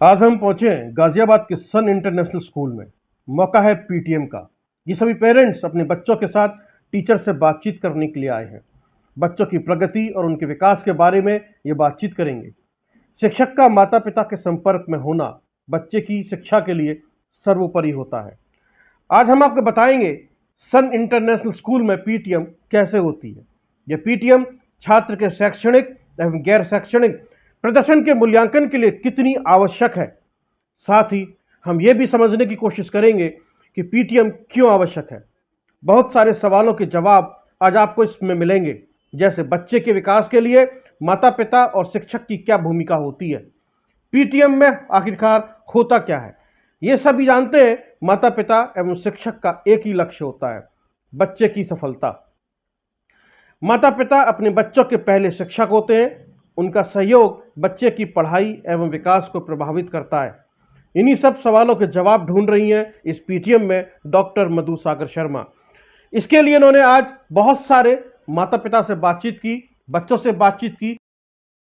आज हम पहुंचे हैं गाजियाबाद के सन इंटरनेशनल स्कूल में। मौका है पीटीएम का। ये सभी पेरेंट्स अपने बच्चों के साथ टीचर से बातचीत करने के लिए आए हैं। बच्चों की प्रगति और उनके विकास के बारे में ये बातचीत करेंगे। शिक्षक का माता पिता के संपर्क में होना बच्चे की शिक्षा के लिए सर्वोपरि होता है। आज हम आपको बताएंगे सन इंटरनेशनल स्कूल में पीटीएम कैसे होती है। यह पीटीएम छात्र के शैक्षणिक एवं गैर शैक्षणिक प्रदर्शन के मूल्यांकन के लिए कितनी आवश्यक है। साथ ही हम ये भी समझने की कोशिश करेंगे कि पीटीएम क्यों आवश्यक है। बहुत सारे सवालों के जवाब आज आपको इसमें मिलेंगे, जैसे बच्चे के विकास के लिए माता पिता और शिक्षक की क्या भूमिका होती है, पीटीएम में आखिरकार होता क्या है। ये सभी जानते हैं। माता पिता एवं शिक्षक का एक ही लक्ष्य होता है, बच्चे की सफलता। माता पिता अपने बच्चों के पहले शिक्षक होते हैं। उनका सहयोग बच्चे की पढ़ाई एवं विकास को प्रभावित करता है। इन्हीं सब सवालों के जवाब ढूंढ रही हैं इस पीटीएम में डॉक्टर मधु सागर शर्मा। इसके लिए इन्होंने आज बहुत सारे माता पिता से बातचीत की, बच्चों से बातचीत की।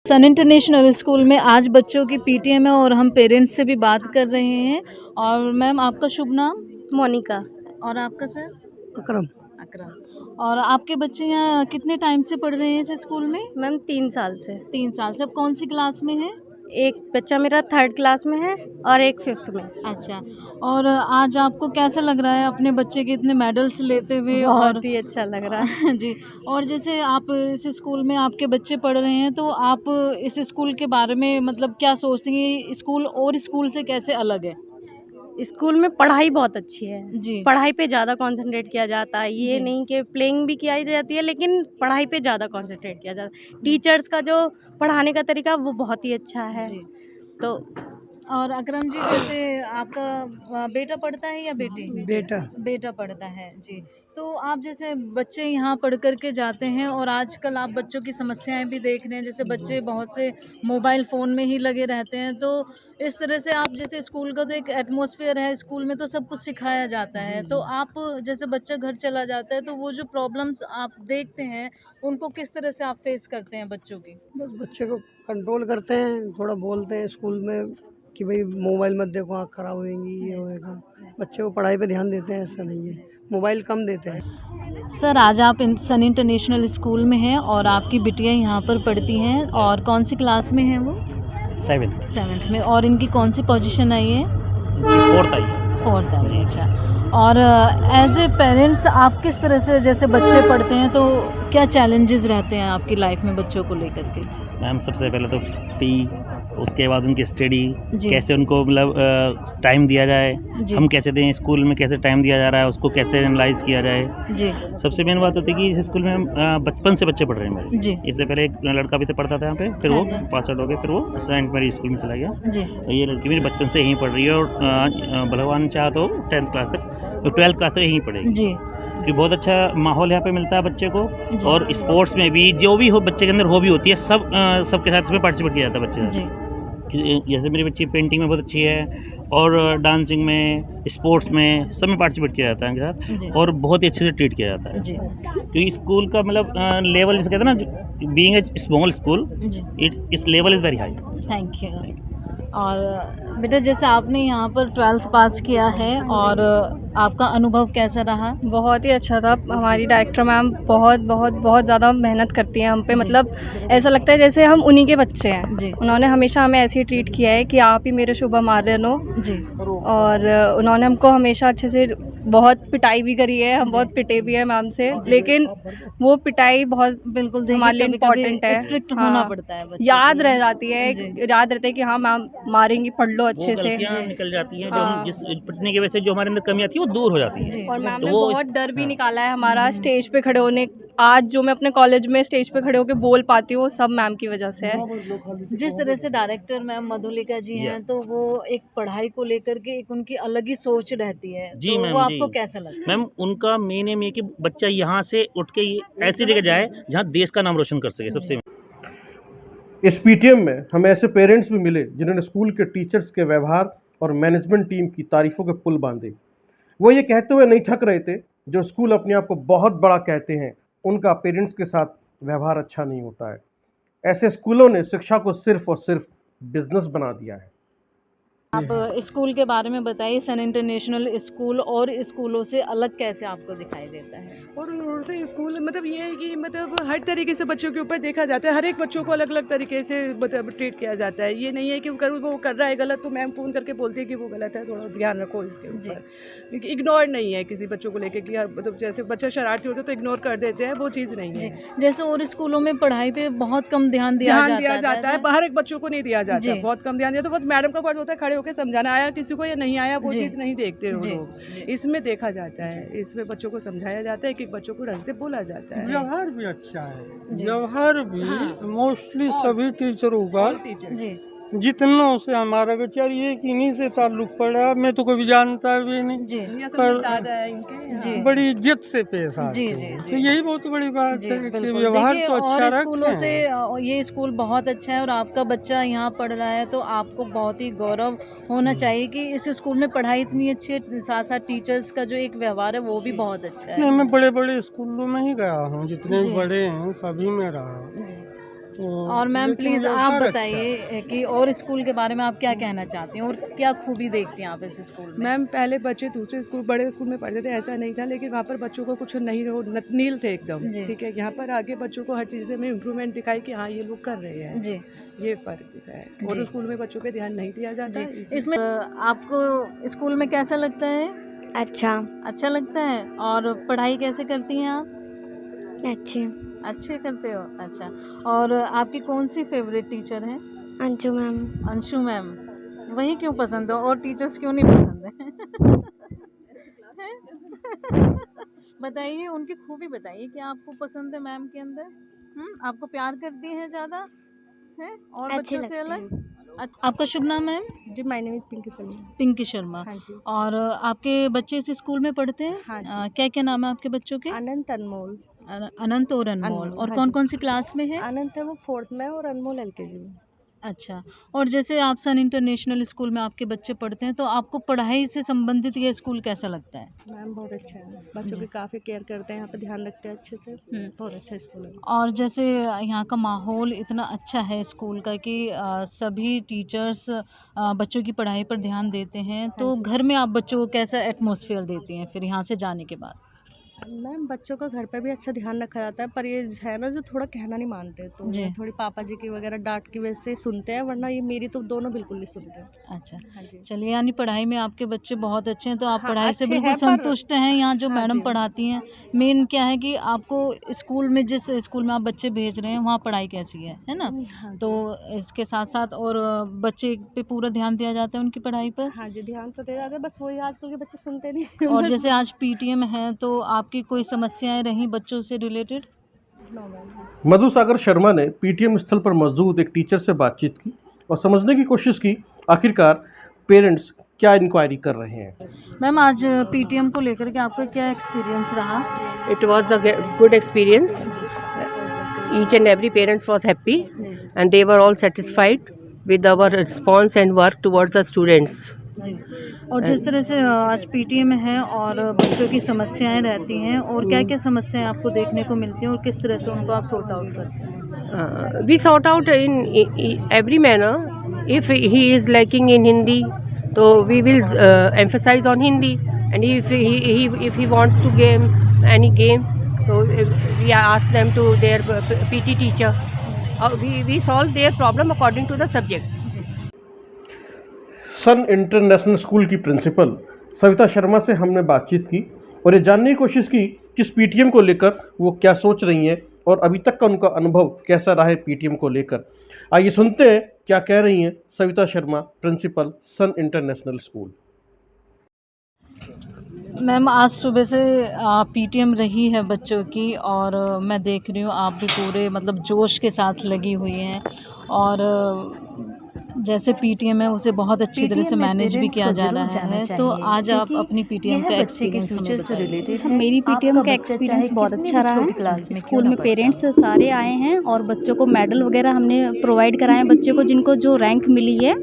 सन इंटरनेशनल स्कूल में आज बच्चों की पीटीएम है और हम पेरेंट्स से भी बात कर रहे हैं। और मैम, आपका शुभ नाम? मोनिका। और आपका सर? अकरम। अकरम। और आपके बच्चे यहाँ कितने टाइम से पढ़ रहे हैं इस स्कूल में? मैम 3 साल से। 3 साल से। अब कौन सी क्लास में है? एक बच्चा मेरा 3rd क्लास में है और एक 5th में। अच्छा। और आज आपको कैसा लग रहा है अपने बच्चे के इतने मेडल्स लेते हुए? और बहुत ही अच्छा लग रहा है। जी। और जैसे आप इस स्कूल में आपके बच्चे पढ़ रहे हैं, तो आप इस स्कूल के बारे में मतलब क्या सोचते हैं? स्कूल और स्कूल से कैसे अलग है? स्कूल में पढ़ाई बहुत अच्छी है जी। पढ़ाई पे ज़्यादा कंसंट्रेट किया जाता है। ये जी। नहीं कि प्लेइंग भी किया जाती है, लेकिन पढ़ाई पे ज़्यादा कंसंट्रेट किया जाता है। टीचर्स का जो पढ़ाने का तरीका वो बहुत ही अच्छा है। जी। तो और अकरम जी, जैसे आपका बेटा पढ़ता है या बेटी? बेटा पढ़ता है जी। तो आप जैसे बच्चे यहाँ पढ़ कर के जाते हैं और आजकल आप बच्चों की समस्याएं भी देख रहे हैं, जैसे बच्चे बहुत से मोबाइल फ़ोन में ही लगे रहते हैं। तो इस तरह से आप जैसे स्कूल का तो एक एटमॉस्फेयर है, स्कूल में तो सब कुछ सिखाया जाता है। तो आप जैसे बच्चा घर चला जाता है, तो वो जो प्रॉब्लम्स आप देखते हैं, उनको किस तरह से आप फेस करते हैं बच्चों की? बस बच्चे को कंट्रोल करते हैं, थोड़ा बोलते हैं स्कूल में कि भाई मोबाइल मत देखो, आँख खराब होएंगी, ये होएगा। बच्चे को पढ़ाई पे ध्यान देते हैं, ऐसा नहीं है, मोबाइल कम देते हैं। सर, आज आप सन इंटरनेशनल स्कूल में हैं और आपकी बिटिया यहाँ पर पढ़ती हैं, और कौन सी क्लास में है वो? 7th में। और इनकी कौन सी पोजीशन आई है? 4th आई है। 4th आई है। अच्छा। और एज ए पेरेंट्स आप किस तरह से, जैसे बच्चे पढ़ते हैं तो क्या चैलेंजेस रहते हैं आपकी लाइफ में बच्चों को लेकर के? मैम, सबसे पहले तो फ़ी, उसके बाद उनकी स्टडी, जी। कैसे उनको मतलब टाइम दिया जाए, जी। हम कैसे दें, स्कूल में कैसे टाइम दिया जा रहा है, उसको कैसे एनालाइज किया जाए। जी। सबसे मेन बात होती है कि इस स्कूल में बचपन से बच्चे पढ़ रहे हैं मेरे। जी। इससे पहले एक लड़का भी तो पढ़ता था यहाँ पे, फिर वो हाँ जी। पास आउट हो गया, फिर वो सेंट मैरी स्कूल में चला गया। जी। और ये लड़की मेरी बचपन से यहीं पढ़ रही है और भगवान चाहा तो 10th क्लास तक, तो 12th क्लास तक यहीं पढ़ेगी। जी। जो बहुत अच्छा माहौल यहाँ पे मिलता है बच्चे को। जी। और स्पोर्ट्स में भी जो भी हो, बच्चे के अंदर हॉबी होती है, सबके साथ इसमें पार्टिसिपेट किया जाता है बच्चे। जी। जैसे मेरी बच्ची पेंटिंग में बहुत अच्छी है, और डांसिंग में, स्पोर्ट्स में, सब में पार्टिसिपेट किया जाता है इनके जी। साथ, और बहुत ही अच्छे से ट्रीट किया जाता है। जी। क्योंकि स्कूल का मतलब लेवल जिसे कहते हैं ना, बीइंग ए स्मॉल स्कूल, जी। इस level is very high. Thank you. और बेटा, जैसे आपने यहाँ पर 12th पास किया है, और आपका अनुभव कैसा रहा? बहुत ही अच्छा था। हमारी डायरेक्टर मैम बहुत बहुत बहुत ज़्यादा मेहनत करती हैं हम पे, जी। मतलब ऐसा लगता है जैसे हम उन्हीं के बच्चे हैं। जी। उन्होंने हमेशा हमें ऐसे ही ट्रीट किया है कि आप ही मेरे शुभम आर्यन हो। जी। और उन्होंने हमको हमेशा अच्छे से, बहुत पिटाई भी करी है, हम बहुत पिटे भी हैं मैम से, लेकिन वो पिटाई बहुत बिल्कुल हमारे लिए इम्पोर्टेंट है। स्ट्रिक्ट हाँ, होना पड़ता है बच्चों याद के रह लिए। जाती है, जी। याद रहता है कि हाँ मैम मारेंगी, पढ़ लो वो अच्छे से। गलतियाँ निकल जाती हैं, जो हाँ। हम जिस पिटने की वजह से जो हमारे अंदर कमी आती है, वो दूर हो जाती है। जी। और मैम तो ने वो बहुत डर भी हाँ। निकाला है हमारा स्टेज पे खड़े होने। आज जो मैं अपने कॉलेज में स्टेज पे खड़े होकर बोल पाती हूँ, वो सब मैम की वजह से है। जिस तरह से डायरेक्टर मैम मधुलिका जी हैं, तो वो एक पढ़ाई को लेकर के एक उनकी अलग ही सोच रहती है। जी तो मैम, वो जी। आपको कैसा लगता है? मैम, उनका मेन एम ये कि बच्चा यहाँ से उठ के ऐसी जगह जाए जहाँ देश का नाम रोशन कर सके। सबसे इस पीटीएम में हमें ऐसे पेरेंट्स भी मिले जिन्होंने स्कूल के टीचर्स के व्यवहार और मैनेजमेंट टीम की तारीफों के पुल बांधे। वो ये कहते हुए नहीं थक रहे थे, जो स्कूल अपने आप को बहुत बड़ा कहते हैं, उनका पेरेंट्स के साथ व्यवहार अच्छा नहीं होता है। ऐसे स्कूलों ने शिक्षा को सिर्फ और सिर्फ बिजनेस बना दिया है। आप स्कूल के बारे में बताइए, सन इंटरनेशनल स्कूल और स्कूलों से अलग कैसे आपको दिखाई देता है? और से स्कूल मतलब ये है कि मतलब हर तरीके से बच्चों के ऊपर देखा जाता है, हर एक बच्चों को अलग अलग तरीके से मतलब ट्रीट किया जाता है। ये नहीं है कि वो कर रहा है गलत तो मैम फ़ोन करके बोलती है कि वो गलत है, थोड़ा ध्यान रखो इसके ऊपर। क्योंकि इग्नोर नहीं है किसी बच्चों को लेके कि मतलब जैसे बच्चा शरारती होता है तो इग्नोर कर देते हैं, वो चीज़ नहीं है। जैसे और स्कूलों में पढ़ाई पे बहुत कम ध्यान दिया जाता है, हर एक बच्चों को नहीं दिया जाता, बहुत कम ध्यान दिया। तो बस मैडम का फर्ज होता है खड़े होकर समझाना, आया किसी को या नहीं आया वो चीज़ नहीं देखते वो लोग। इसमें देखा जाता है, इसमें बच्चों को समझाया जाता है कि बच्चों को ढंग से बोला जाता है। व्यवहार भी अच्छा है, व्यवहार भी मोस्टली सभी टीचरों का जितनों से हमारा बेचारी एक इन्हीं से ताल्लुक पड़ा, मैं तो कभी जानता भी नहीं, पर बड़ी इज्जत से पेश आते हैं। तो यही बहुत बड़ी बात है कि व्यवहार तो अच्छा रखें। स्कूलों से ये स्कूल बहुत अच्छा है और आपका बच्चा यहाँ पढ़ रहा है तो आपको बहुत ही गौरव होना चाहिए कि इस स्कूल में पढ़ाई इतनी अच्छी है, साथ साथ टीचर्स का जो एक व्यवहार है वो भी बहुत अच्छा है। नहीं, मैं बड़े बड़े स्कूलों में ही गया हूँ, जितने बड़े हैं सभी में रहा। और मैम प्लीज़ आप बताइए कि और स्कूल के बारे में आप क्या कहना चाहती हैं और क्या खूबी देखती हैं आप इस स्कूल में? मैम पहले बच्चे दूसरे स्कूल बड़े स्कूल में पढ़ते थे, ऐसा नहीं था, लेकिन वहाँ पर बच्चों को कुछ नहीं नील थे एकदम, ठीक है। यहाँ पर आगे बच्चों को हर चीज़ में इम्प्रूवमेंट दिखाई कि हाँ ये लोग कर रहे हैं जी, ये फ़र्क दिखा है। और स्कूल में बच्चों पे ध्यान नहीं दिया जाता। इसमें आपको स्कूल में कैसा लगता है? अच्छा लगता है। और पढ़ाई कैसे करती हैं आप? अच्छे करते हो, अच्छा। और आपकी कौन सी फेवरेट टीचर है? अंशु मैम। अंशु मैम, वही क्यों पसंद हो और टीचर्स क्यों नहीं पसंद है? बताइए, उनकी खूबी बताइए क्या आपको पसंद है मैम के अंदर? आपको प्यार करती हैं ज़्यादा है और बच्चों से अलग? आपका शुभ नाम है? जी, my name is Pinky Sharma. Pinky Sharma. हाँ जी। और आपके बच्चे इस स्कूल में पढ़ते हैं? हाँ जी। क्या क्या नाम है आपके बच्चों के? अनंत, अनमोल। अनंत और अनमोल। और हाँ कौन जी। कौन सी क्लास में है? अनंत है वो 4th में और अनमोल LKG में। अच्छा। और जैसे आप सन इंटरनेशनल स्कूल में आपके बच्चे पढ़ते हैं तो आपको पढ़ाई से संबंधित ये स्कूल कैसा लगता है? मैम बहुत अच्छा है, बच्चों की काफ़ी केयर करते हैं, यहाँ पे ध्यान रखते हैं अच्छे से, बहुत अच्छा स्कूल है। और जैसे यहाँ का माहौल इतना अच्छा है स्कूल का कि सभी टीचर्स बच्चों की पढ़ाई पर ध्यान देते हैं, तो घर में आप बच्चों को कैसा एटमॉस्फेयर देती हैं फिर यहाँ से जाने के बाद? मैम बच्चों का घर पे भी अच्छा ध्यान रखा जाता है, पर ये है ना जो थोड़ा कहना नहीं मानते, तो जी। थोड़ी पापा जी की वगैरह डांट की वजह से सुनते हैं, वरना ये मेरी तो दोनों बिल्कुल नहीं सुनते। अच्छा। हाँ जी। चलिए, यानी पढ़ाई में आपके बच्चे बहुत अच्छे हैं, तो आप हाँ, पढ़ाई से अच्छे बिल्कुल हैं, पर संतुष्ट हैं। यहाँ जो हाँ मैडम जी। पढ़ाती हैं, मेन क्या है कि आपको स्कूल में जिस स्कूल में आप बच्चे भेज रहे हैं वहाँ पढ़ाई कैसी है ना? हाँ तो इसके साथ साथ और बच्चे पे पूरा ध्यान दिया जाता है उनकी पढ़ाई पर? हाँ जी, ध्यान तो दिया जाता है, बस वही आजकल के बच्चे सुनते नहीं। और जैसे आज PTM है तो आपकी कोई समस्याएं रहीं बच्चों से रिलेटेड? मधु सागर शर्मा ने PTM स्थल पर मौजूद एक टीचर से बातचीत की और समझने की कोशिश की आखिरकार पेरेंट्स क्या इंक्वायरी कर रहे हैं। मैम, आज PTM को लेकर के आपका क्या एक्सपीरियंस रहा? It was a good experience. Each and every parents was happy and they were all satisfied with our response and work towards the students. जी। और जिस तरह से आज PTM है और बच्चों की समस्याएं रहती हैं, और क्या क्या समस्याएं आपको देखने को मिलती हैं और किस तरह से उनको आप सॉर्ट आउट करते हैं? We sort out in every manner. If he is lacking in Hindi, so we will emphasize on Hindi. And if he wants to game any game, so we ask them to their PT teacher. We solve their problem according to the subjects. Sun international school की principal Savita Sharma से हमने बातचीत की और ये जानने की कोशिश की कि इस PTM को लेकर वो क्या सोच रही हैं और अभी तक का उनका अनुभव कैसा रहा है PTM को लेकर। आइए सुनते हैं क्या कह रही हैं सविता शर्मा, प्रिंसिपल सन इंटरनेशनल स्कूल। मैम, आज सुबह से PTM रही है बच्चों की और मैं देख रही हूँ आप भी पूरे मतलब जोश के साथ लगी हुई हैं, और जैसे PTM है उसे बहुत अच्छी तरह से मैनेज भी किया जा रहा है। तो आज आप अपनी PTM का एक्सपीरियंस हमें बताइए। मेरी PTM का एक्सपीरियंस बहुत अच्छा रहा है। स्कूल में पेरेंट्स सारे आए हैं और बच्चों को मेडल वगैरह हमने प्रोवाइड कराए हैं, बच्चों को जिनको जो रैंक मिली है,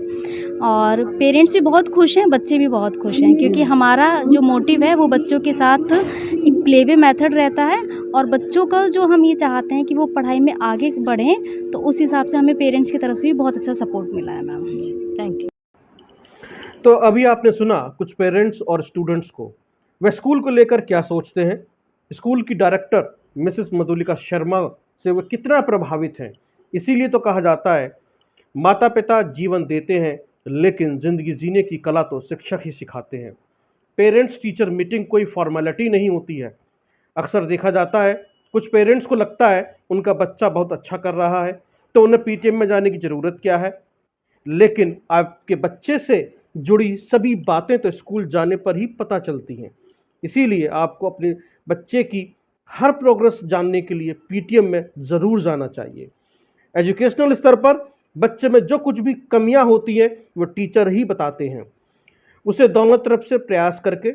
और पेरेंट्स भी बहुत खुश हैं, बच्चे भी बहुत खुश हैं, क्योंकि हमारा जो मोटिव है वो बच्चों के साथ एक प्लेवे मेथड रहता है, और बच्चों का जो हम ये चाहते हैं कि वो पढ़ाई में आगे बढ़ें, तो उस हिसाब से हमें पेरेंट्स की तरफ से भी बहुत अच्छा सपोर्ट मिला है मैम। Thank you. तो अभी आपने सुना कुछ पेरेंट्स और स्टूडेंट्स को वे स्कूल को लेकर क्या सोचते हैं। स्कूल की डायरेक्टर मिसेस मधुलिका शर्मा से वे कितना प्रभावित हैं। इसीलिए तो कहा जाता है माता पिता जीवन देते हैं लेकिन ज़िंदगी जीने की कला तो शिक्षक ही सिखाते हैं। पेरेंट्स टीचर मीटिंग कोई फॉर्मेलिटी नहीं होती है। अक्सर देखा जाता है कुछ पेरेंट्स को लगता है उनका बच्चा बहुत अच्छा कर रहा है तो उन्हें पीटीएम में जाने की ज़रूरत क्या है, लेकिन आपके बच्चे से जुड़ी सभी बातें तो स्कूल जाने पर ही पता चलती हैं। इसीलिए आपको अपने बच्चे की हर प्रोग्रेस जानने के लिए पीटीएम में ज़रूर जाना चाहिए। एजुकेशनल स्तर पर बच्चे में जो कुछ भी कमियां होती हैं वो टीचर ही बताते हैं। उसे दोनों तरफ से प्रयास करके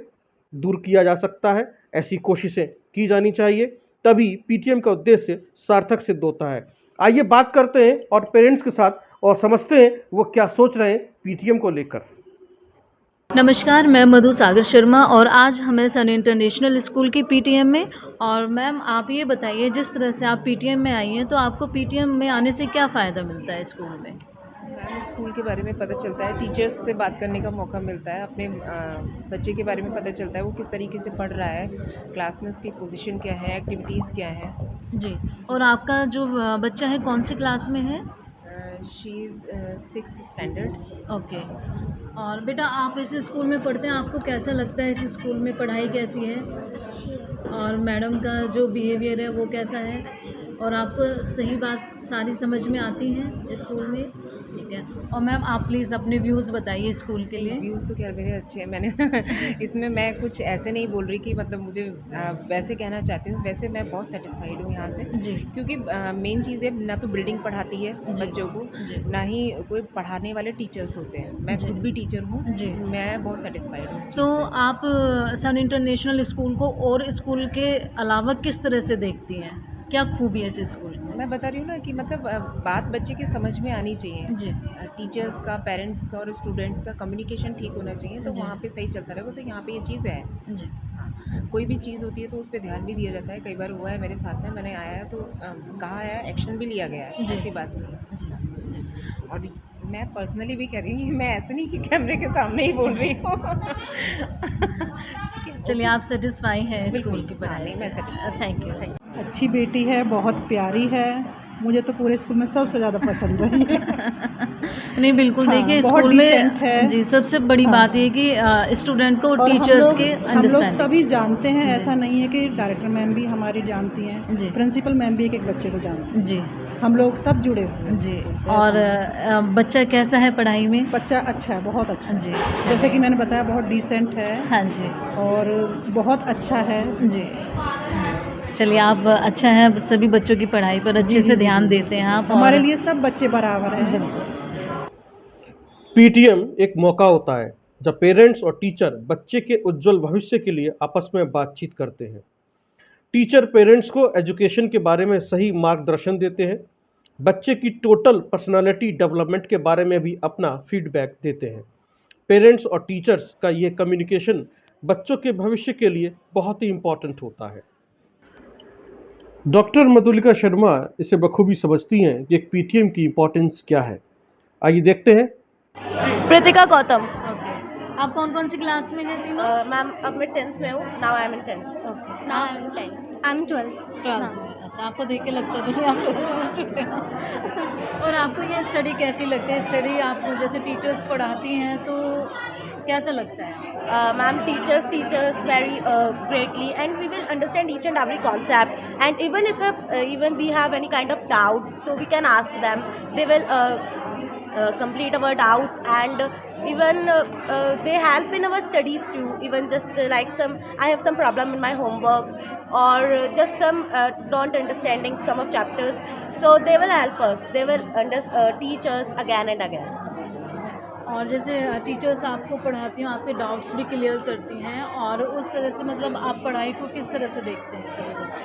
दूर किया जा सकता है। ऐसी कोशिशें की जानी चाहिए, तभी पीटीएम का उद्देश्य सार्थक सिद्ध होता है। आइए बात करते हैं और पेरेंट्स के साथ और समझते हैं वो क्या सोच रहे हैं पीटीएम को लेकर। नमस्कार, मैं मधु सागर शर्मा और आज हमें सन इंटरनेशनल स्कूल की पीटीएम में। और मैम आप ये बताइए, जिस तरह से आप पीटीएम में आई हैं तो आपको पीटीएम में आने से क्या फ़ायदा मिलता है स्कूल में? मैम स्कूल के बारे में पता चलता है, टीचर्स से बात करने का मौका मिलता है, अपने बच्चे के बारे में पता चलता है वो किस तरीके से पढ़ रहा है, क्लास में उसकी पोजीशन क्या है, एक्टिविटीज़ क्या है। जी, और आपका जो बच्चा है कौन सी क्लास में है? She is 6th standard. Okay. और बेटा आप इस स्कूल में पढ़ते हैं, आपको कैसा लगता है इस स्कूल में, पढ़ाई कैसी है? और मैडम का जो बिहेवियर है वो कैसा है? और आपको सही बात सारी समझ में आती हैं इस स्कूल में? ठीक है। और मैम आप प्लीज़ अपने व्यूज़ बताइए स्कूल के लिए। व्यूज़ तो खैर मेरे अच्छे हैं, मैंने इसमें मैं कुछ ऐसे नहीं बोल रही कि मतलब मुझे वैसे कहना चाहती हूँ, वैसे मैं बहुत सेटिस्फाइड हूँ यहाँ से जी। क्योंकि मेन चीज़ है ना तो बिल्डिंग पढ़ाती है बच्चों को, ना ही कोई पढ़ाने वाले टीचर्स होते हैं। मैं खुद भी टीचर हूँ जी, मैं बहुत सेटिस्फाइड हूँ। तो आप सन इंटरनेशनल स्कूल को और स्कूल के अलावा किस तरह से देखती हैं? क्या खूबी है इस स्कूल में? मैं बता रही हूँ ना कि मतलब बात बच्चे की समझ में आनी चाहिए जी। टीचर्स का, पेरेंट्स का और स्टूडेंट्स का कम्युनिकेशन ठीक होना चाहिए, तो वहाँ पे सही चलता रहेगा। तो यहाँ पे ये चीज़ है जी। हाँ, कोई भी चीज़ होती है तो उस पर ध्यान भी दिया जाता है। कई बार हुआ है मेरे साथ में, मैंने आया है तो कहा है, एक्शन भी लिया गया है, ऐसी बात नहीं है। और मैं पर्सनली भी कह रही हूँ, मैं ऐसे नहीं कि कैमरे के सामने ही बोल रही हूँ। चलिए, आप सेटिस्फाई हैं स्कूल की पढ़ाई से? मैं सेटिस्फाई। Thank you. अच्छी बेटी है, बहुत प्यारी है, मुझे तो पूरे स्कूल में सबसे ज़्यादा पसंद है ये। नहीं बिल्कुल, हाँ, देखिए बहुत स्कूल डिसेंट है। में जी सबसे बड़ी बात ये कि स्टूडेंट को और टीचर्स के हम लोग अंडरस्टैंडिंग सभी जानते हैं, ऐसा नहीं है कि डायरेक्टर मैम भी हमारी जानती हैं, प्रिंसिपल मैम भी एक बच्चे को जानती हैं जी, हम लोग सब जुड़े हुए हैं जी। और बच्चा कैसा है पढ़ाई में? बच्चा अच्छा है, बहुत अच्छा जी। जैसे कि मैंने बताया, बहुत डिसेंट है। हाँ जी। और बहुत अच्छा है जी। चलिए, आप अच्छा है, सभी बच्चों की पढ़ाई पर अच्छे से ध्यान देते हैं आप। हमारे लिए सब बच्चे बराबर हैं। पीटीएम एक मौका होता है जब पेरेंट्स और टीचर बच्चे के उज्जवल भविष्य के लिए आपस में बातचीत करते हैं। टीचर पेरेंट्स को एजुकेशन के बारे में सही मार्गदर्शन देते हैं, बच्चे की टोटल पर्सनालिटी डेवलपमेंट के बारे में भी अपना फीडबैक देते हैं। पेरेंट्स और टीचर्स का ये कम्युनिकेशन बच्चों के भविष्य के लिए बहुत ही इम्पोर्टेंट होता है। डॉक्टर मधुलिका शर्मा इसे बखूबी समझती हैं कि एक पीटीएम की इम्पोर्टेंस क्या है। आइए देखते हैं। प्रीतिका गौतम। आप कौन कौन सी क्लास में हैं तीनों? मैम अब मैं 10th में हूँ। Now I am in 10th। Okay. Now I am 10th। I am 12th। अच्छा, आपको देख के लगता था कि आप लोग चुके हैं। और आपको ये स्टडी कैसी लगती है? स्टडी आप जैसे टीचर्स पढ़ाती हैं तो कैसा लगता है? Ma'am, teachers very greatly, and we will understand each and every concept. And even we have any kind of doubt, so we can ask them. They will complete our doubts, and even they help in our studies too. Even just like I have some problem in my homework, or just some don't understanding some of chapters, so they will help us. They will teach us again and again. और जैसे teachers आपको पढ़ाती हैं, आपके doubts भी clear करती हैं, और उस तरह से मतलब आप पढ़ाई को किस तरह से देखते हैं सभी बच्चे?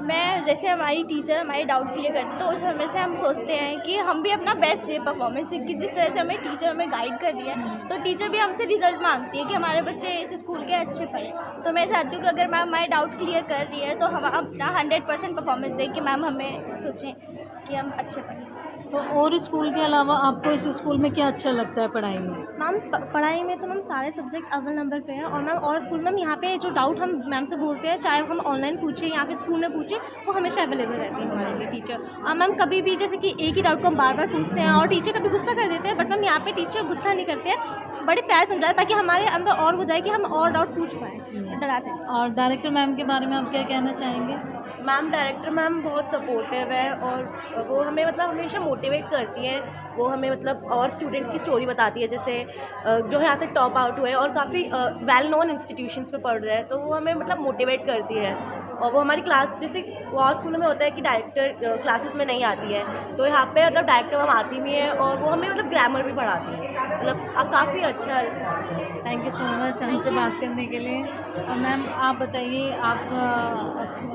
मैं जैसे हमारी टीचर हमारे डाउट क्लियर करती है तो उस समय से हम सोचते हैं कि हम भी अपना बेस्ट दें परफॉर्मेंस, कि जिस तरह से हमें टीचर हमें गाइड कर रही है तो टीचर भी हमसे रिजल्ट मांगती है कि हमारे बच्चे इस स्कूल के अच्छे पढ़ें। तो मैं चाहती हूँ कि अगर मैम हमारे डाउट क्लियर कर रही है तो हम अपना 100% परफॉर्मेंस दें, कि मैम हमें सोचें कि हम अच्छे पढ़ें। तो और स्कूल के अलावा आपको इस स्कूल में क्या अच्छा लगता है पढ़ाई में? मैम पढ़ाई में तो मैम सारे सब्जेक्ट अव्वल नंबर पे हैं। और मैम और स्कूल में यहाँ पे जो डाउट हम मैम से बोलते हैं, चाहे हम ऑनलाइन पूछें यहाँ पे स्कूल में पूछें, वो हमेशा अवेलेबल रहती है हमारे लिए टीचर। और मैम कभी भी जैसे कि एक ही डाउट को हम बार बार पूछते हैं और टीचर कभी गुस्सा कर देते हैं, बट मैम यहाँ पे टीचर गुस्सा नहीं करते हैं, बड़े प्यार समझाते ताकि हमारे अंदर और हो जाए कि हम और डाउट पूछ पाएँ, डराते हैं। और डायरेक्टर मैम के बारे में आप क्या कहना चाहेंगे? मैम डायरेक्टर मैम बहुत सपोर्टिव है और वो हमें मतलब हमेशा मोटिवेट करती हैं। वो हमें मतलब और स्टूडेंट्स की स्टोरी बताती है, जैसे जो यहाँ से टॉप आउट हुए और काफ़ी वेल नोन इंस्टीट्यूशंस में पढ़ रहे हैं, तो वो हमें मतलब मोटिवेट करती है। और वो हमारी क्लास, जैसे और स्कूलों में होता है कि डायरेक्टर क्लासेस में नहीं आती है, तो यहाँ पे मतलब डायरेक्टर मैम आती भी है और वो हमें मतलब ग्रामर भी पढ़ाती है। मतलब काफ़ी अच्छा रिस्पॉन्स है। थैंक यू सो मच हमसे बात करने के लिए। और मैम आप बताइए, आप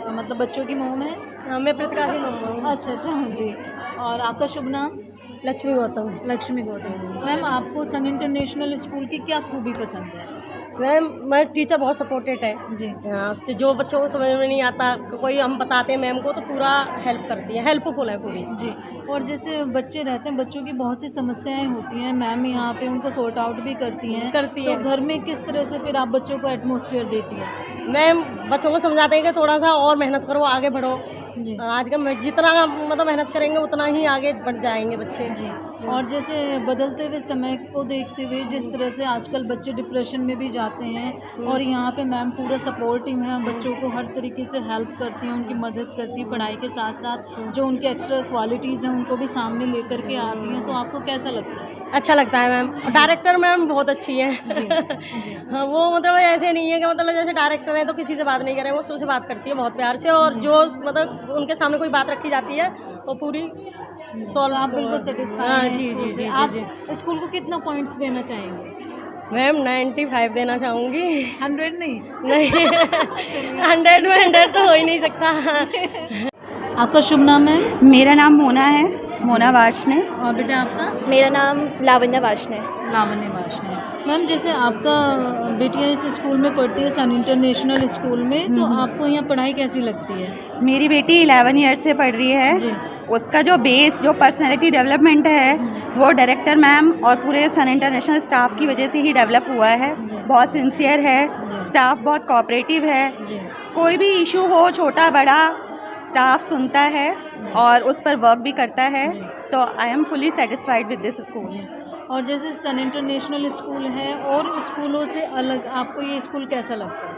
मतलब बच्चों की मोम है? हाँ, मैं प्रतिका की मोम हूँ। अच्छा जी। और आपका शुभ नाम? लक्ष्मी गौतम। लक्ष्मी गौतम। मैम आपको सन इंटरनेशनल स्कूल की क्या खूबी पसंद है? मैम टीचर बहुत सपोर्टेड है जी। हाँ, जो बच्चों को समझ में नहीं आता कोई हम बताते हैं मैम को तो पूरा हेल्प करती है, हेल्पफुल है पूरी जी। और जैसे बच्चे रहते हैं, बच्चों की बहुत सी समस्याएं होती हैं, मैम यहाँ पे उनको सॉर्ट आउट भी करती हैं। तो घर में किस तरह से फिर आप बच्चों को एटमॉस्फेयर देती हैं? मैम बच्चों को समझाते हैं कि थोड़ा सा और मेहनत करो, आगे बढ़ो। आज का जितना मतलब मेहनत करेंगे उतना ही आगे बढ़ जाएंगे बच्चे जी। और जैसे बदलते हुए समय को देखते हुए जिस तरह से आजकल बच्चे डिप्रेशन में भी जाते हैं, और यहाँ पे मैम पूरा सपोर्ट टीम है, बच्चों को हर तरीके से हेल्प करती हैं, उनकी मदद करती है, पढ़ाई के साथ साथ जो उनके एक्स्ट्रा क्वालिटीज़ हैं उनको भी सामने लेकर के आती हैं। तो आपको कैसा लगता है? अच्छा लगता है मैम। डायरेक्टर मैम बहुत अच्छी है। हाँ, वो मतलब ऐसे नहीं है कि मतलब जैसे डायरेक्टर है तो किसी से बात नहीं करें, वो सबसे बात करती है बहुत प्यार से, और जो मतलब उनके सामने कोई बात रखी जाती है वो पूरी सॉल्व। आप बिल्कुल सेटिस्फाई हैं स्कूल से? आप स्कूल को कितना पॉइंट्स देना चाहेंगे? मैम 95 देना चाहूँगी। 100 नहीं? नहीं 100 में 100 तो हो ही नहीं सकता। आपका शुभ नाम है? मेरा नाम मोना है, मोना वार्ष्णे। और बेटा आपका? मेरा नाम लावण्या वार्ष्णे। लावण्या वार्ष्णे। मैम जैसे आपका बेटियाँ इस स्कूल में पढ़ती है, सन इंटरनेशनल स्कूल में, तो आपको यहाँ पढ़ाई कैसी लगती है? मेरी बेटी 11 ईयर से पढ़ रही है जी। उसका जो बेस, जो पर्सनैलिटी डेवलपमेंट है, वो डायरेक्टर मैम और पूरे सन इंटरनेशनल स्टाफ की वजह से ही डेवलप हुआ है। बहुत सिंसियर है, स्टाफ बहुत कोऑपरेटिव है, कोई भी इशू हो छोटा बड़ा स्टाफ सुनता है और उस पर वर्क भी करता है। तो I am fully satisfied with this school. और जैसे सन इंटरनेशनल स्कूल है और स्कूलों से अलग आपको ये स्कूल कैसा लगता है?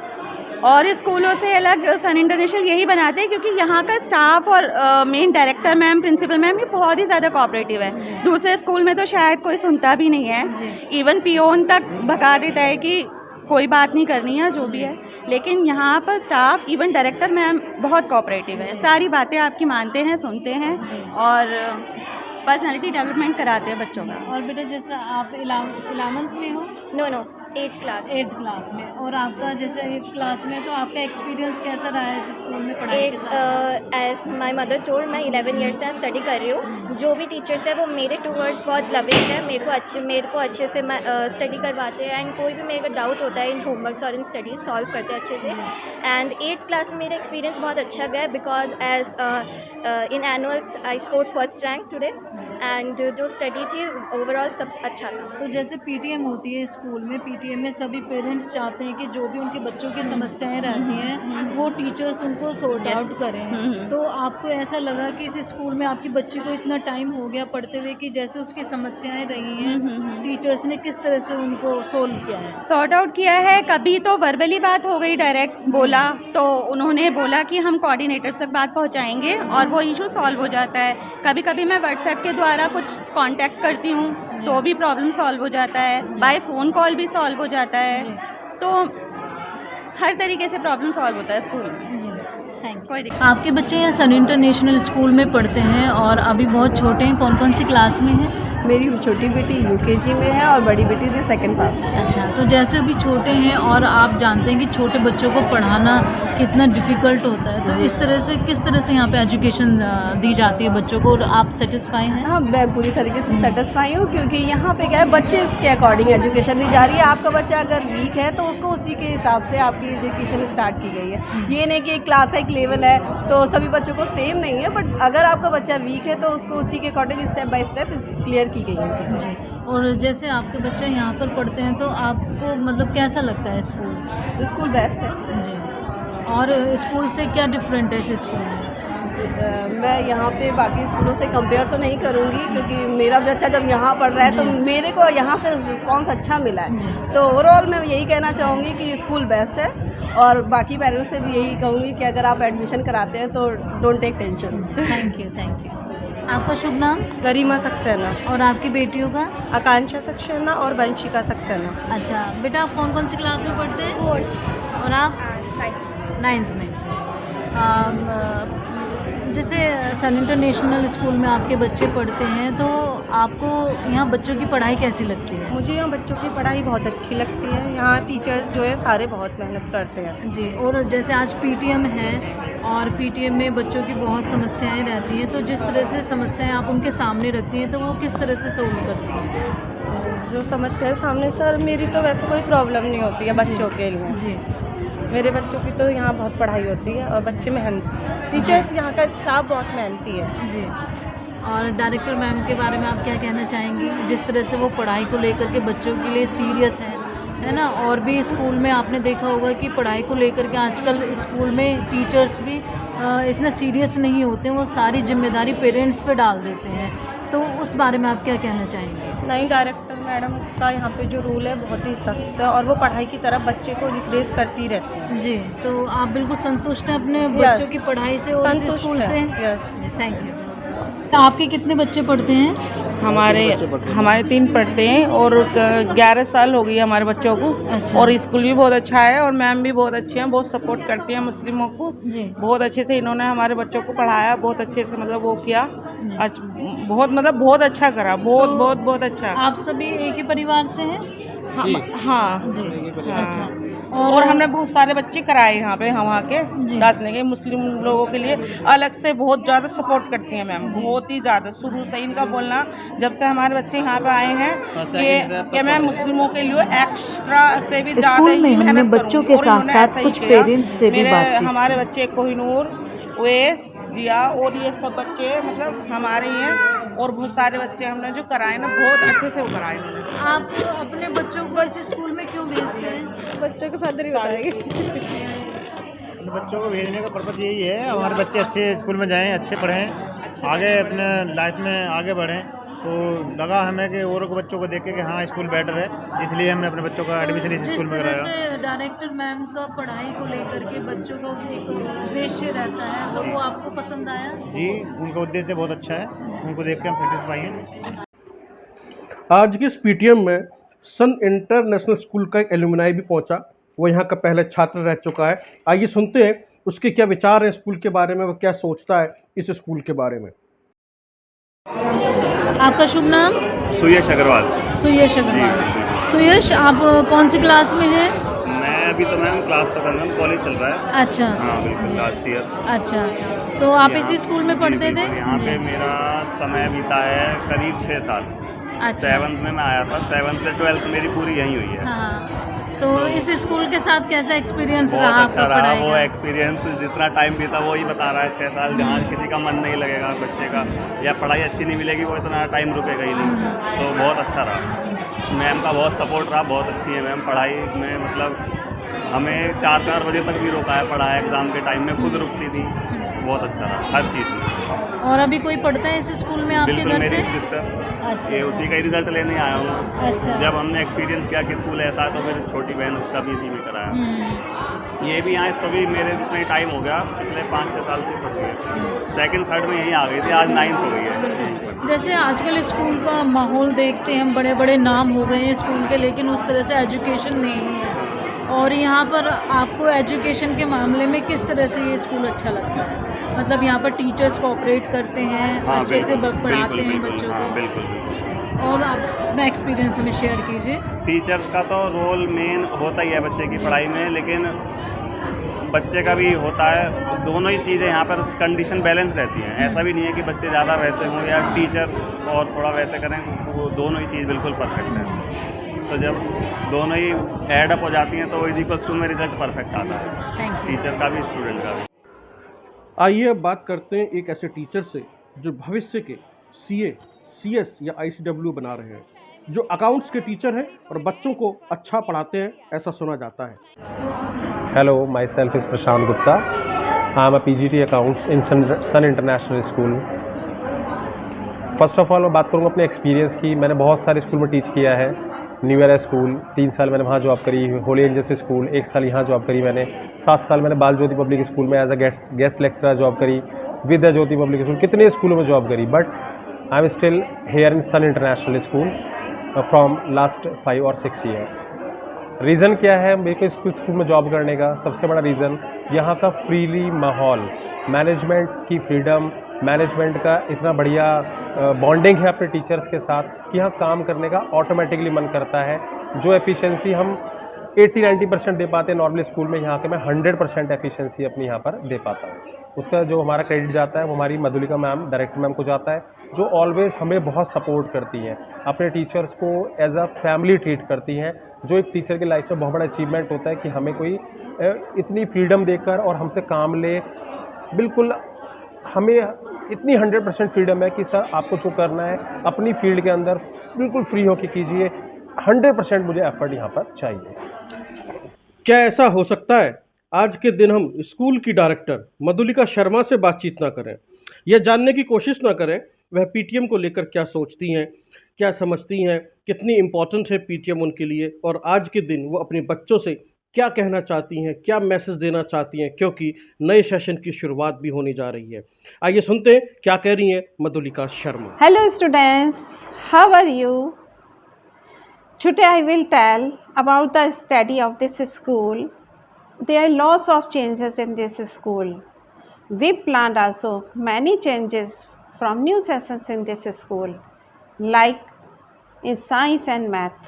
और स्कूलों से अलग सन इंटरनेशनल यही बनाते हैं क्योंकि यहाँ का स्टाफ और main director ma'am, principal ma'am, ये बहुत ही ज़्यादा कोऑपरेटिव है। दूसरे स्कूल में तो शायद कोई सुनता भी नहीं है, इवन पियोन तक भगा देता है कि कोई बात नहीं करनी है, जो भी है। लेकिन यहाँ पर स्टाफ, इवन डायरेक्टर मैम बहुत कोऑपरेटिव है, सारी बातें आपकी मानते हैं, सुनते हैं और पर्सनालिटी डेवलपमेंट कराते हैं बच्चों का। और बेटा जैसे आप 11th में हो? नो 8th क्लास में। और आपका जैसे 8th क्लास में, तो आपका एक्सपीरियंस कैसा रहा है इस स्कूल में पढ़ाई के साथ? एज माई मदर टोल्ड, मैं 11 ईयर्स से स्टडी कर रही हूँ। जो भी टीचर्स है वो मेरे टूवर्ड्स बहुत लविंग है, मेरे को अच्छे से स्टडी करवाते हैं, एंड कोई भी मेरे को डाउट होता है इन होमवर्क्स और इन स्टडीज़ सॉल्व करते हैं अच्छे से। एंड 8th क्लास में मेरा एक्सपीरियंस बहुत अच्छा गया because as in annuals I scored first rank today, and जो स्टडी थी ओवरऑल सब अच्छा था। तो जैसे पीटीएम होती है स्कूल में, पीटीएम में सभी पेरेंट्स चाहते हैं कि जो भी उनके बच्चों की समस्याएं रहती हैं वो टीचर्स उनको सॉर्ट आउट करें। तो आपको ऐसा लगा कि इस स्कूल में आपकी बच्ची को इतना टाइम हो गया पढ़ते हुए कि जैसे उसकी समस्याएं रही हैं, टीचर्स ने किस तरह से उनको सोल्व किया है, सॉर्ट आउट किया है? कभी तो वर्बली बात हो गई, डायरेक्ट बोला तो उन्होंने बोला कि हम कोऑर्डिनेटर्स तक बात पहुँचाएँगे और वो इशू सॉल्व हो जाता है। कभी कभी मैं व्हाट्सएप के द्वारा कुछ कांटेक्ट करती हूँ तो भी प्रॉब्लम सॉल्व हो जाता है, बाय फ़ोन कॉल भी सॉल्व हो जाता है। तो हर तरीके से प्रॉब्लम सॉल्व होता है स्कूल में। कोई दिक्कत। आपके बच्चे यहाँ सन इंटरनेशनल स्कूल में पढ़ते हैं और अभी बहुत छोटे हैं, कौन कौन सी क्लास में हैं? मेरी छोटी बेटी यूकेजी में है और बड़ी बेटी ने सेकंड क्लास में। अच्छा, तो जैसे अभी छोटे हैं और आप जानते हैं कि छोटे बच्चों को पढ़ाना कितना डिफ़िकल्ट होता है, तो इस तरह से किस तरह से यहाँ पे एजुकेशन दी जाती है बच्चों को, और आप सेटिस्फाई हैं? हाँ, मैं पूरी तरीके से सेटिस्फाई हूँ, क्योंकि यहाँ पे क्या है, बच्चे इसके अकॉर्डिंग एजुकेशन दी जा रही है। आपका बच्चा अगर वीक है तो उसको उसी के हिसाब से आपकी एजुकेशन स्टार्ट की गई है। ये नहीं कि एक क्लास का एक लेवल है तो सभी बच्चों को सेम नहीं है, बट अगर आपका बच्चा वीक है तो उसको उसी के according step by step clear की गई है चीज़ें। जी, और जैसे आपके बच्चे यहाँ पर पढ़ते हैं तो आपको मतलब कैसा लगता है स्कूल? स्कूल बेस्ट है जी। और स्कूल से क्या डिफरेंट है इस स्कूल में? मैं यहाँ पे बाकी स्कूलों से कंपेयर तो नहीं करूँगी, क्योंकि मेरा बच्चा जब यहाँ पढ़ रहा है तो मेरे को यहाँ से रिस्पांस अच्छा मिला है। तो ओवरऑल मैं यही कहना चाहूँगी कि स्कूल बेस्ट है, और बाकी पेरेंट्स से भी यही कहूँगी कि अगर आप एडमिशन कराते हैं तो don't take tension. Thank you, thank you. आपका शुभ नाम? गरिमा सक्सेना। और आपकी बेटियों का? आकांक्षा सक्सेना और वंशिका सक्सेना। अच्छा बेटा, आप कौन कौन सी क्लास में पढ़ते हैं? 4th। और आप? 9th में। जैसे सन इंटरनेशनल स्कूल में आपके बच्चे पढ़ते हैं, तो आपको यहाँ बच्चों की पढ़ाई कैसी लगती है? मुझे यहाँ बच्चों की पढ़ाई बहुत अच्छी लगती है। यहाँ टीचर्स जो है सारे बहुत मेहनत करते हैं। जी, और जैसे आज पीटीएम है और पीटीएम में बच्चों की बहुत समस्याएं रहती हैं, तो जिस तरह से समस्याएं आप उनके सामने रखती हैं तो वो किस तरह से सोल्व करती हैं? जो समस्या है सामने, सर मेरी तो वैसे कोई प्रॉब्लम नहीं होती है बच्चों के लिए। जी, मेरे बच्चों की तो यहाँ बहुत पढ़ाई होती है और बच्चे मेहनती, टीचर्स यहाँ का स्टाफ बहुत मेहनती है। जी। और डायरेक्टर मैम के बारे में आप क्या कहना चाहेंगी, जिस तरह से वो पढ़ाई को लेकर के बच्चों के लिए सीरियस हैं, है ना? और भी स्कूल में आपने देखा होगा कि पढ़ाई को लेकर के आजकल स्कूल में टीचर्स भी इतना सीरियस नहीं होते, वो सारी जिम्मेदारी पेरेंट्स पे डाल देते हैं, तो उस बारे में आप क्या कहना चाहेंगे? नहीं, डायरेक्टर मैडम का यहाँ पे जो रूल है बहुत ही सख्त है और वो पढ़ाई की तरफ बच्चे को इंकरेज करती रहती है। जी, तो आप बिल्कुल संतुष्ट हैं अपने बच्चों की पढ़ाई से और इस स्कूल से? Yes, thank you. तो आपके कितने बच्चे पढ़ते हैं? हमारे 3 पढ़ते हैं और 11 साल हो गई हमारे बच्चों को। अच्छा। और स्कूल भी बहुत अच्छा है और मैम भी बहुत अच्छी हैं, बहुत सपोर्ट करती हैं मुस्लिमों को। जी। बहुत अच्छे से इन्होंने हमारे बच्चों को पढ़ाया, बहुत अच्छे से मतलब वो किया, बहुत अच्छा करा, बहुत अच्छा। आप सभी एक ही परिवार से हैं? हाँ जी। हाँ। अच्छा। और हमने बहुत सारे बच्चे कराए यहाँ पे, हम आके डांसने के मुस्लिम लोगों के लिए अलग से बहुत ज़्यादा सपोर्ट करती हैं मैम, बहुत ही ज़्यादा। शुरू से इनका बोलना जब से हमारे बच्चे यहाँ पे आए हैं कि मैं मुस्लिमों के लिए एक्स्ट्रा से भी ज़्यादा ही मेहनत बच्चों के साथ साथ कुछ पेरेंट्स से भी बातचीत। हमारे बच्चे कोहिनूर, ओएस, जिया और ये सब बच्चे मतलब हमारे ही हैं, और बहुत सारे बच्चे हमने जो कराए ना बहुत अच्छे से वो कराए उन्होंने। आप अपने बच्चों को ऐसे स्कूल में क्यों भेजते हैं? बच्चों के फादर ही बताएंगे। बच्चों को भेजने का पर्पज़ यही है, हमारे बच्चे अच्छे स्कूल में जाएं, अच्छे पढ़ें, आगे अपने लाइफ में आगे बढ़ें। तो लगा हमें कि और बच्चों को देख के कि हाँ स्कूल बेटर है, इसलिए हमने अपने बच्चों का एडमिशन इस स्कूल में कराया। जिस तरह से डायरेक्टर मैम का पढ़ाई को लेकर के बच्चों का एक उद्देश्य रहता है, तो वो आपको पसंद आया? जी, उनका उद्देश्य बहुत अच्छा है, उनको देख के हम सेटिस्फाई हैं। आज की इस पीटीएम में सन इंटरनेशनल स्कूल का एक एलुमनाई भी पहुंचा, वो यहाँ का पहले छात्र रह चुका है। आइए सुनते हैं उसके क्या विचार हैं स्कूल के बारे में, वो क्या सोचता है इस स्कूल के बारे में। आपका शुभ नाम? सुयश अग्रवाल। सुयश अग्रवाल। सुयश, आप कौन सी क्लास में हैं? मैं अभी तो मैम क्लास तो कर रहा हूँ, कॉलेज चल रहा है। अच्छा। हाँ बिल्कुल, लास्ट ईयर। अच्छा, तो आप इसी स्कूल में पढ़ते थे? यहाँ पे मेरा समय बीता है करीब 6 साल। अच्छा। 7th में मैं आया था, 7th से 12th मेरी पूरी यहीं हुई है। हाँ, तो इस स्कूल के साथ कैसा एक्सपीरियंस रहा बहुत आपका अच्छा रहा पढ़ाई वो का? एक्सपीरियंस, जितना टाइम बीता वही बता रहा है। 6 साल जहाँ किसी का मन नहीं लगेगा बच्चे का, या पढ़ाई अच्छी नहीं मिलेगी, वो इतना टाइम रुकेगा ही नहीं। तो बहुत अच्छा रहा, मैम का बहुत सपोर्ट रहा, बहुत अच्छी है मैम पढ़ाई में। मतलब हमें 4 बजे तक भी रोका है पढ़ाई, एग्ज़ाम के टाइम में खुद रुकती थी। बहुत अच्छा रहा हर चीज़ में। और अभी कोई पढ़ता है इस स्कूल में आपके घर से? मेरी सिस्टर। अच्छा। ये उसी का ही रिजल्ट लेने आया हूँ। अच्छा। जब हमने एक्सपीरियंस किया कि स्कूल ऐसा है, तो फिर छोटी बहन उसका भी इसी में कराया। ये भी यहाँ इसको भी मेरे जितना ही टाइम हो गया, पिछले 5-6 साल से पढ़ रही है। 2nd 3rd में यहीं आ गई थी, आज 9th हो गई है। जैसे आजकल स्कूल का माहौल देखते हैं, बड़े बड़े नाम हो गए हैं स्कूल के, लेकिन उस तरह से एजुकेशन नहीं है। और यहाँ पर आपको एजुकेशन के मामले में किस तरह से ये स्कूल अच्छा लगता है? मतलब यहाँ पर टीचर्स कोऑपरेट करते हैं, हाँ, अच्छे से बिल्कुल, पढ़ाते हैं बिल्कुल, बच्चों हाँ, को? बिल्कुल। और आप अपना एक्सपीरियंस हमें शेयर कीजिए। टीचर्स का तो रोल मेन होता ही है बच्चे की पढ़ाई में, लेकिन बच्चे का भी होता है। दोनों ही चीज़ें यहाँ पर कंडीशन बैलेंस रहती हैं। ऐसा भी नहीं है कि बच्चे ज़्यादा वैसे हों या टीचर और थोड़ा वैसे करें, वो दोनों ही चीज़ बिल्कुल परफेक्ट है। तो जब दोनों ही ऐड अप हो जाती हैं तो इज इक्वल्स टू में रिजल्ट परफेक्ट आता है, टीचर का भी स्टूडेंट का भी। आइए अब बात करते हैं एक ऐसे टीचर से जो भविष्य के CA, CS या ICW बना रहे हैं, जो अकाउंट्स के टीचर हैं और बच्चों को अच्छा पढ़ाते हैं, ऐसा सुना जाता है। Hello, myself is Prashant Gupta. I am a PGT Accounts in Sun International School. First of all मैं बात करूँगा अपने एक्सपीरियंस की। मैंने बहुत सारे स्कूल में टीच किया है। न्यू ईयर स्कूल 3 साल मैंने वहाँ जॉब करी, होली एंजल्स स्कूल 1 साल यहाँ जॉब करी मैंने, 7 साल मैंने बाल ज्योति पब्लिक स्कूल में as a guest lecturer job करी, विद्या ज्योति पब्लिक स्कूल, कितने स्कूलों में जॉब करी। But I am still here in Sun international School from last 5 और 6 ईयर्स। रीज़न क्या है मेरे को इस स्कूल में जॉब करने का? सबसे बड़ा रीज़न यहाँ का फ्रीली माहौल, मैनेजमेंट की फ्रीडम, मैनेजमेंट का इतना बढ़िया बॉन्डिंग है अपने टीचर्स के साथ कि यहाँ काम करने का ऑटोमेटिकली मन करता है। जो एफिशिएंसी हम 80-90% दे पाते हैं नॉर्मल स्कूल में, यहाँ के मैं 100% एफिशिएंसी अपनी यहाँ पर दे पाता हूँ। उसका जो हमारा क्रेडिट जाता है वो हमारी मधुलिका मैम, डायरेक्टर मैम को जाता है, जो ऑलवेज़ हमें बहुत सपोर्ट करती हैं, अपने टीचर्स को एज अ फैमिली ट्रीट करती हैं, जो एक टीचर की लाइफ में बहुत बड़ा अचीवमेंट होता है कि हमें कोई इतनी फ्रीडम देकर और हमसे काम ले। बिल्कुल हमें इतनी 100% फ्रीडम है कि सर आपको जो करना है अपनी फील्ड के अंदर बिल्कुल फ्री होकर कीजिए। 100% मुझे एफर्ट यहाँ पर चाहिए। क्या ऐसा हो सकता है आज के दिन हम स्कूल की डायरेक्टर मधुलिका शर्मा से बातचीत ना करें, यह जानने की कोशिश ना करें वह PTM को लेकर क्या सोचती हैं, क्या समझती हैं, कितनी इम्पोर्टेंट है PTM उनके लिए, और आज के दिन वो अपने बच्चों से क्या कहना चाहती हैं, क्या मैसेज देना चाहती हैं, क्योंकि नए सेशन की शुरुआत भी होने जा रही है। आइए सुनते हैं क्या कह रही हैं Madhulika Sharma. Hello students, how are you? Today I will tell about the study of this school. There are lots of changes in this school. We planned also many changes from new sessions in this school, like in science and math.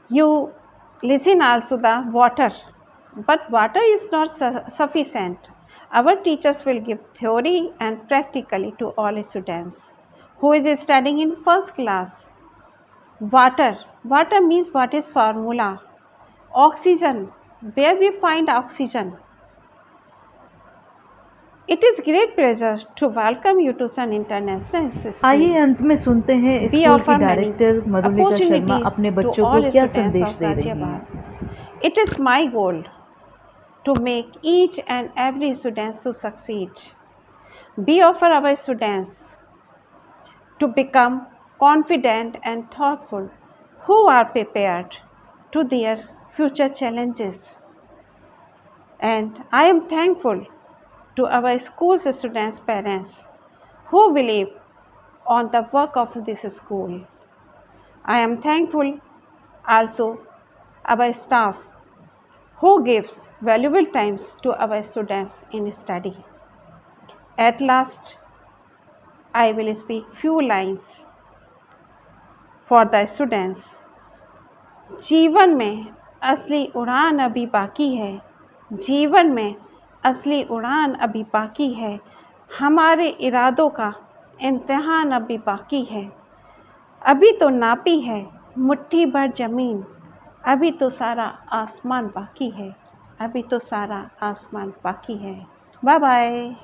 You listen also the water, but water is not sufficient. Our teachers will give theory and practically to all students who is studying in first class. Water means what is formula. Oxygen, where we find oxygen. It is great pleasure to welcome you to Sun International School. आइए अंत में सुनते हैं school की director Madhulika Sharma अपने बच्चों को क्या संदेश दे रही हैं। It is my goal to make each and every student to succeed. We offer our students to become confident and thoughtful, who are prepared to their future challenges. And I am thankful to our school's students' parents who believe on the work of this school. I am thankful also our staff who gives valuable times to our students in study. At last, I will speak few lines for the students. जीवन में असली उड़ान अभी बाकी है, जीवन में असली उड़ान अभी बाकी है, हमारे इरादों का इम्तिहान अभी बाकी है। अभी तो नापी है मुट्ठी भर ज़मीन, अभी तो सारा आसमान बाकी है, अभी तो सारा आसमान बाकी है। Bye bye.